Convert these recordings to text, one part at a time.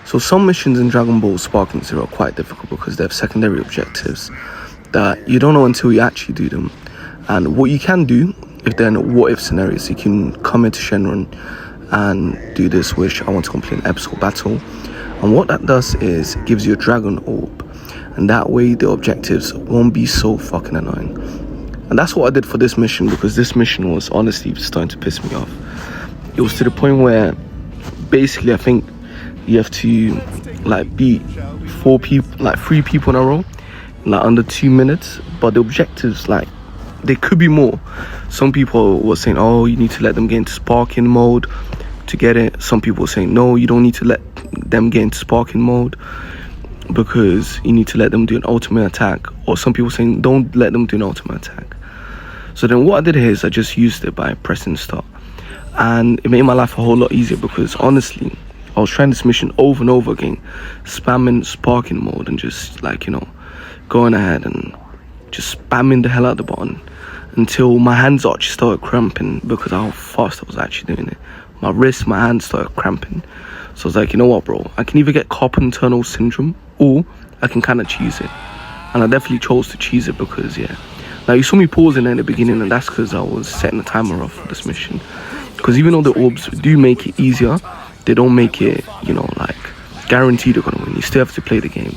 So some missions in Dragon Ball Sparking Zero are quite difficult because they have secondary objectives that you don't know until you actually do them. And what you can do, if they're in a what-if scenarios, you can come into Shenron and do this wish, I want to complete an episode battle. And what that does is it gives you a Dragon Orb. And that way the objectives won't be so fucking annoying. And that's what I did for this mission, because this mission was honestly starting to piss me off. It was to the point where basically I think you have to like beat 3 people in a row, like under 2 minutes. But the objectives, like, they could be more. Some people were saying, oh, you need to let them get into sparking mode to get it. Some people were saying, no, you don't need to let them get into sparking mode because you need to let them do an ultimate attack. Or some people saying, don't let them do an ultimate attack. So then what I did here is I just used it by pressing start, and it made my life a whole lot easier, because honestly I was trying this mission over and over again, spamming sparking mode and just, like, you know, going ahead and just spamming the hell out of the button until my hands actually started cramping because of how fast I was actually doing it. My wrist, my hands started cramping. So I was like, you know what, bro, I can either get carpal tunnel syndrome or I can kind of cheese it. And I definitely chose to cheese it because, yeah. Now, you saw me pausing in the beginning, and that's because I was setting the timer off for this mission. Because even though the orbs do make it easier, they don't make it, you know, like, guaranteed you're gonna win. You still have to play the game,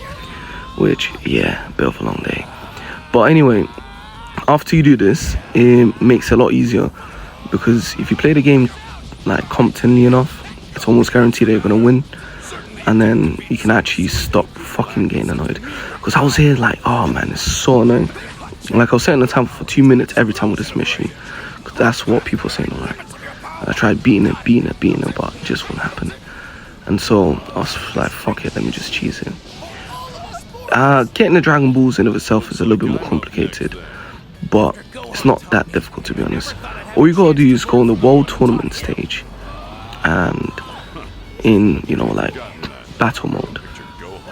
which, yeah, a bit of a long day. But anyway, after you do this, it makes it a lot easier, because if you play the game, like, competently enough, it's almost guaranteed that you're gonna win. And then you can actually stop fucking getting annoyed. Because I was here like, oh man, it's so annoying. Like, I was setting the time for 2 minutes every time with this mission, because that's what people are saying, like. I tried beating it, but it just wouldn't happen. And so I was like, fuck it, let me just cheese it. Getting the Dragon Balls in of itself is a little bit more complicated, but it's not that difficult, to be honest. All you gotta do is go on the World Tournament stage, and in, you know, like, battle mode.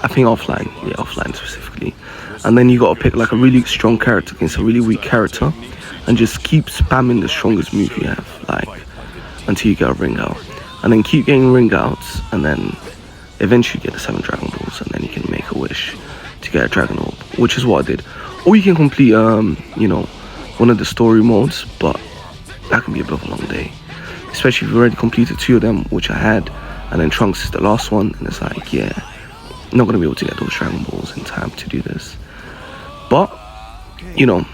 I think offline, yeah, offline specifically. And then you gotta pick like a really strong character against a really weak character, and just keep spamming the strongest move you have, like, until you get a ring out, and then keep getting ring outs, and then eventually get the 7 Dragon Balls, and then you can make a wish to get a Dragon Orb, which is what I did. Or you can complete you know, one of the story modes, but that can be a bit of a long day, especially if you've already completed 2 of them, which I had, and then Trunks is the last one, and it's like, yeah, I'm not gonna be able to get those Dragon Balls in time to do this. But, you know,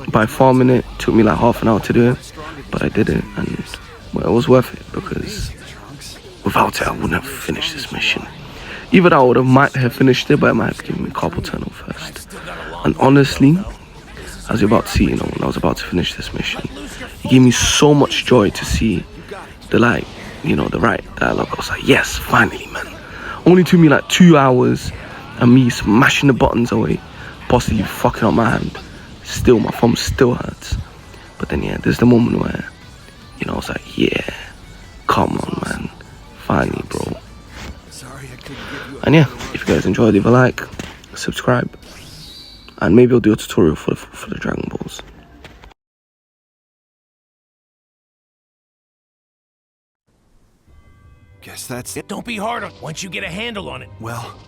by farming it, took me like half an hour to do it, but I did it, and well, it was worth it, because without it I wouldn't have finished this mission. Either that, I might have finished it, but it might have given me carpal tunnel first. And honestly, as you're about to see, you know, when I was about to finish this mission, it gave me so much joy to see the, like, you know, the right dialogue. I was like, yes, finally, man. Only took me like 2 hours, and me smashing the buttons away, possibly fucking up my hand. Still, my thumb still hurts. But then, yeah, there's the moment where, you know, I was like, yeah, come on, man, finally, bro. And yeah, if you guys enjoyed, leave a like, subscribe, and maybe I'll do a tutorial for the Dragon Balls. Guess that's it. Don't be hard on once you get a handle on it. Well,